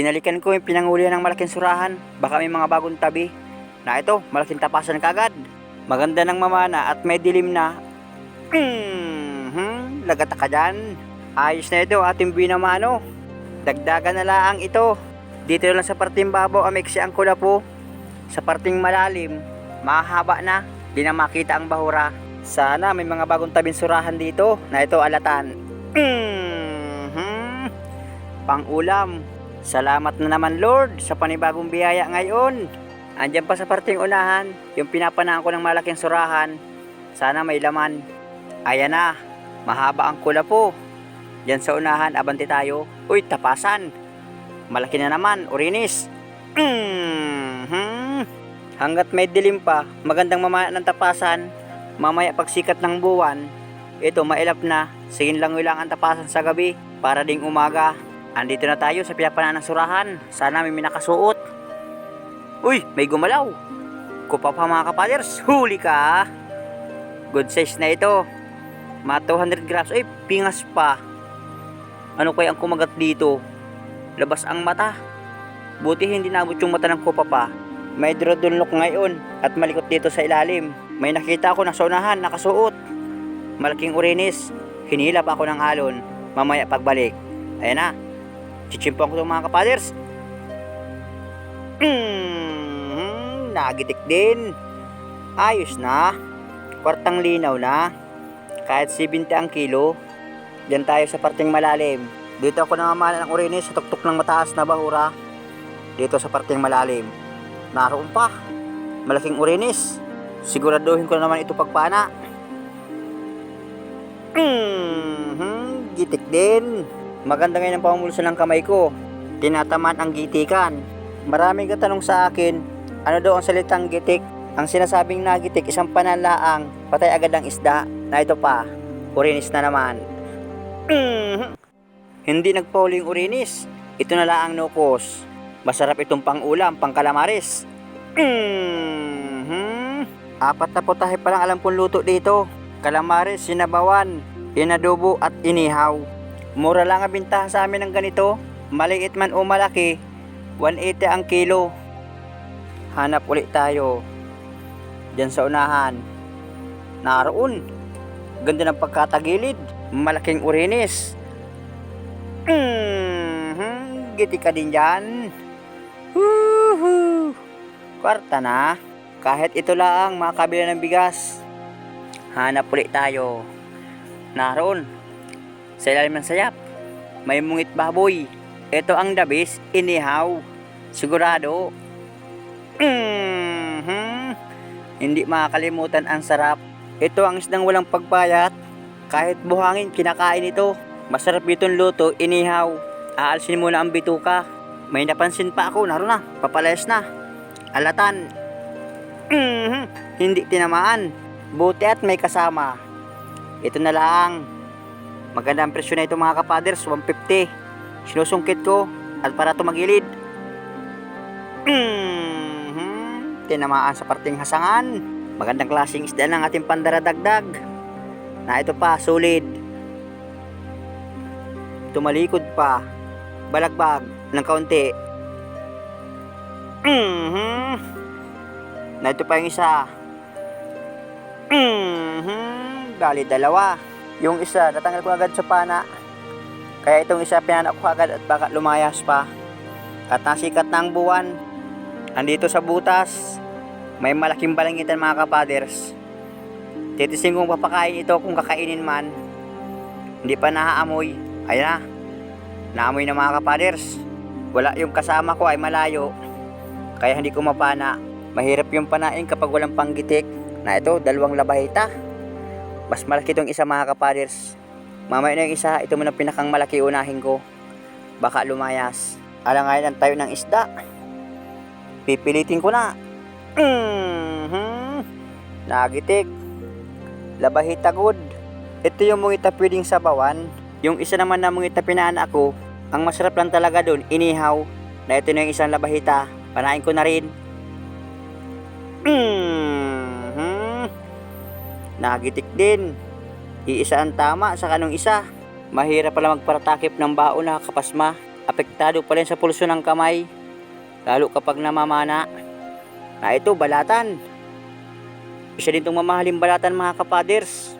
Binalikan ko yung pinangulihan ng malaking surahan. Baka may mga bagong tabi. Na ito, malaking tapasan kagad. Maganda ng mamana at may dilim na. Lagata ka dyan. Ayos na ito ating binamano. Dagdagan na lang ito. Dito lang sa parting babaw amiksi ang kula po. Sa parting malalim, mahaba na. Di na makita ang bahura. Sana may mga bagong tabing surahan dito na ito alatan. Pang-ulam. Salamat na naman Lord sa panibagong biyaya ngayon. Andyan pa sa parting unahan, yung pinapanaan ko ng malaking surahan. Sana may laman. Ayan na, mahaba ang kula po. Diyan sa unahan, abante tayo. Uy, tapasan. Malaki na naman, orinis. Hanggat may dilim pa, magandang mamaya ng tapasan. Mamaya pagsikat ng buwan, ito mailap na. Sigin lang ang tapasan sa gabi para ding umaga. Andito na tayo sa pinapanaan ng surahan. Sana may minakasuot. Uy, may gumalaw. Kupa pa mga kapaders, huli ka. Good size na ito. Mga 200 grams. Ay, pingas pa. Ano kaya ang kumagat dito? Labas ang mata. Buti hindi nabot yung mata ng kupa pa. May drodonlock ngayon at malikot dito sa ilalim. May nakita ako na sa unahan, nakasuot. Malaking urinis. Hinilap ako ng alon. Mamaya pagbalik. Ayan na. Chichimpong ko itong mga kapaders. Nagitik din. Ayos na. Kwartang linaw na. Kahit 70 ang kilo. Diyan tayo sa parting malalim. Dito ako namamana ng urinis sa tuktok ng mataas na bahura. Dito sa parting malalim. Naroon pa. Malaking urinis. Siguraduhin ko na naman ito pagpana. Gitik din. Maganda ngayon ang pamumulsa ng kamay ko. Tinataman ang gitikan. Maraming katanong sa akin, ano daw ang salitang gitik? Ang sinasabing nagitik, isang pananlaang, patay agad ang isda. Na ito pa, urinis na naman. Hindi nagpauling urinis. Ito na lang ang nukos. Masarap itong pang-ulam, pang kalamaris. 4 na putahe pa lang alam kong luto dito. Kalamaris, sinabawan, inadobo at inihaw. Mura lang ang bintahan sa amin ng ganito. Maliit man o malaki, 180 ang kilo. Hanap ulit tayo. Diyan sa unahan. Naroon. Ganda ng pagkatagilid. Malaking urinis. Giti ka din dyan. Kwarta na. Kahit ito lang makabila ng bigas. Hanap ulit tayo. Naroon. Sa ilalim ng sayap, may mungit baboy. Ito ang dabis, inihaw. Sigurado. Hindi makakalimutan ang sarap. Ito ang isdang walang pagbayat. Kahit buhangin, kinakain ito. Masarap itong luto, inihaw. Aalsin muna ang bituka. May napansin pa ako, naroon na, papalayas na. Alatan. Hindi tinamaan. Buti at may kasama. Ito na lang. Maganda ang presyo na ito mga kapaders, 150. Sinusungkit ko at para tumagilid. Tinamaan sa parting hasangan. Magandang klaseng isda ng ating pandaradagdag. Na ito pa, solid. Tumalikod pa. Balagbag ng kaunti. Na ito pa yung isa. Bali dalawa. Yung isa, natanggal ko agad sa pana. Kaya itong isa, pinanak ko agad at baka lumayas pa. At nasikat na ang buwan. Andito sa butas, may malaking balangitan mga kapaders. Titisin kong papakain ito kung kakainin man. Hindi pa naaamoy. Ayan na. Naamoy na mga kapaders. Wala yung kasama ko ay malayo. Kaya hindi ko mapana. Mahirap yung panain kapag walang panggitik. Na ito, 2 labahita. Mas malaki itong isa mga kapaders. Mamaya na yung isa, ito muna pinakang malaki unahin ko. Baka lumayas. Alangayan ang tayo ng isda. Pipilitin ko na. Nagitik. Labahita good. Ito yung mungita pwedeng sabawan. Yung isa naman na mungita pinaan ako, ang masarap lang talaga doon, inihaw. Na ito na yung isang labahita. Panain ko na rin. Nagitik din. Iisa ang tama sa kanong isa. Mahirap pala magparatakip ng baon na kapasma. apektado pa rin sa pulso ng kamay, lalo kapag namamana. Na ito, balatan. Isa din itong mamahaling balatan mga kapaders.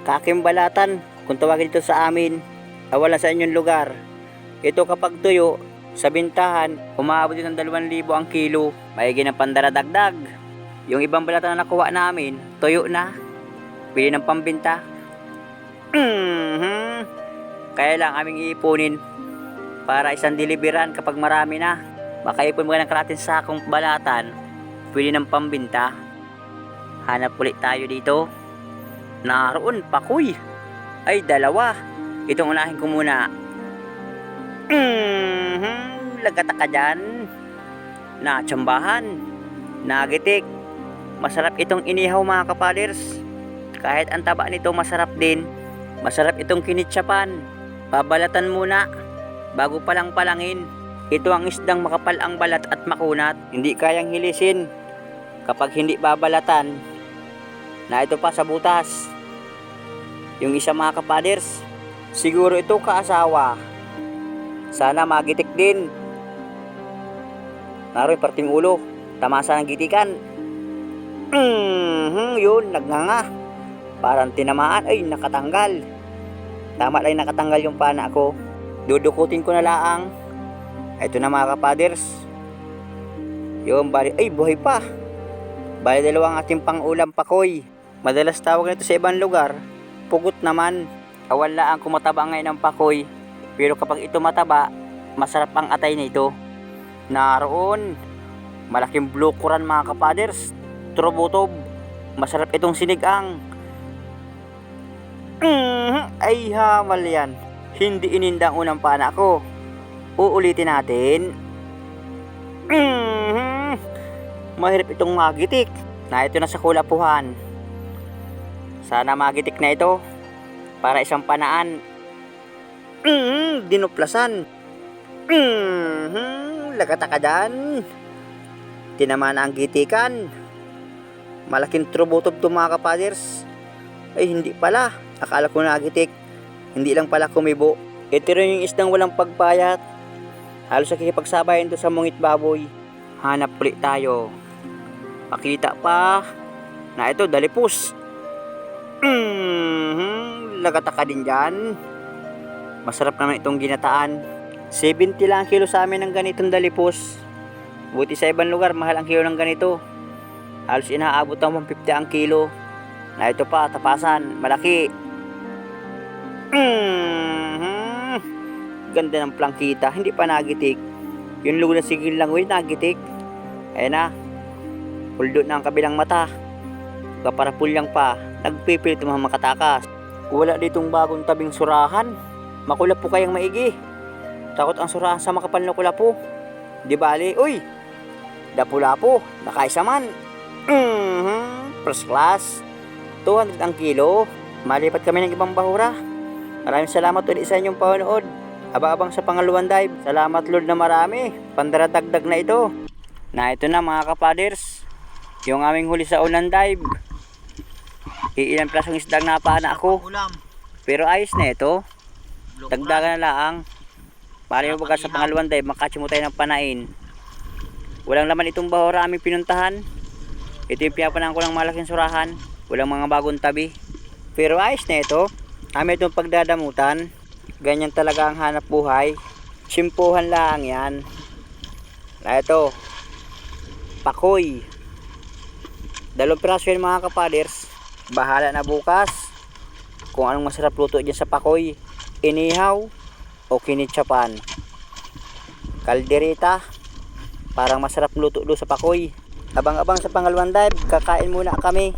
Kakim balatan, kung tawagin ito sa amin, wala sa inyong lugar. Ito kapag tuyo, sa bintahan, umaabot din ng 2,000 ang kilo. Maigi ng pandaradagdag. Yung ibang balatan na nakuha namin, tuyo na. Pili ng pambinta. Kaya lang aming iipunin para isang deliveran kapag marami na. Makaipon mo ng kalating sakong balatan, pili ng pambinta. Hanap ulit tayo dito. Naroon, pakoy. Ay, 2. Itong unahin ko muna. Lagata ka dyan. Natsambahan. Nagitik. Masarap itong inihaw mga kapaders. Kahit ang taba nito masarap din. Masarap itong kinitsapan. Babalatan muna bago palang palangin. Ito ang isdang makapal ang balat at makunat. Hindi kayang hilisin kapag hindi babalatan. Na ito pa sa butas. Yung isa mga kapaders, siguro ito kaasawa. Sana magitik din. Naroon parting ulo. Tamasa ng gitikan. Yun, nagnganga. Parang tinamaan. Ay, nakatanggal. Tama lang nakatanggal yung pana ko. Dudukutin ko na laang. Ito na mga kapaders. Yung bali. Ay, buhay pa. Bali 2 ang ating pang-ulam pakoy. Madalas tawag nito sa ibang lugar, pugot naman. Wala ang kumataba ngayon ng pakoy. Pero kapag ito mataba, masarap ang atay nito. Naroon, malaking blukuran mga kapaders. Turobotob, masarap itong sinigang. Ay hamal yan. Hindi ininda ang unang pana ko. Uulitin natin. Mahirap itong magitik. Na ito na sa kulapuhan. Sana magitik na ito para isang panaan. Dinuplasan. Lagata ka dyan. Tinamaan ang gitikan. Malaking trubotob ito mga kapaders. Ay hindi pala. Akala ko nagitik. Hindi lang pala kumibo. Ito rin yung isdang walang pagpayat. Halos nakikipagsabayan ito sa mungit baboy. Hanap ulit tayo. Makita pa na ito dalipus. Lagata ka din dyan. Masarap naman itong ginataan. 70 lang ang kilo sa amin ng ganitong dalipus. Buti sa ibang lugar mahal ang kilo ng ganito. Halos inaabot ng 150 ang kilo. Na ito pa, tapasan, malaki. Ganda ng plangkita, hindi pa nagitik. Yung lugo na sigil lang, nagitik. Ayan na. Puldot na ang kabilang mata. Kaparapulyang pa. Nagpipilit mga makatakas. Wala ditong bagong tabing surahan. Makulap po kayang maigi. Takot ang surahan sa makapal na kulapo. Di bali, uy, dapo-lapo, nakaisa man. First class. 200 ang kilo. Malipat kami ng ibang bahura. Maraming salamat ulit sa inyong panonood. Aba-abang sa pangalawang dive. Salamat Lord na marami. Pandaradagdag na ito. Na ito na mga kapaders. Yung aming huli sa unang dive. Iilan plasong isdang napana ako. Pero ayos na ito. Dagdagan na lang. Para yung baga sa pangalawang dive, makatsi mo tayo ng panain. Walang laman itong bahura aming pinuntahan. Ito yung piyapanan ko ng malaking surahan. Walang mga bagong tabi. Pero ayos na ito. Amin itong pagdadamutan. Ganyan talaga ang hanap buhay. Simpuhan lang yan. Na ito. Pakoy. 2 piraso yan mga kapaders. Bahala na bukas kung anong masarap luto dyan sa pakoy. Inihaw o kinitsapan. Kaldereta. Parang masarap luto doon sa pakoy. Abang-abang sa pangalawang dive. Kakain muna kami.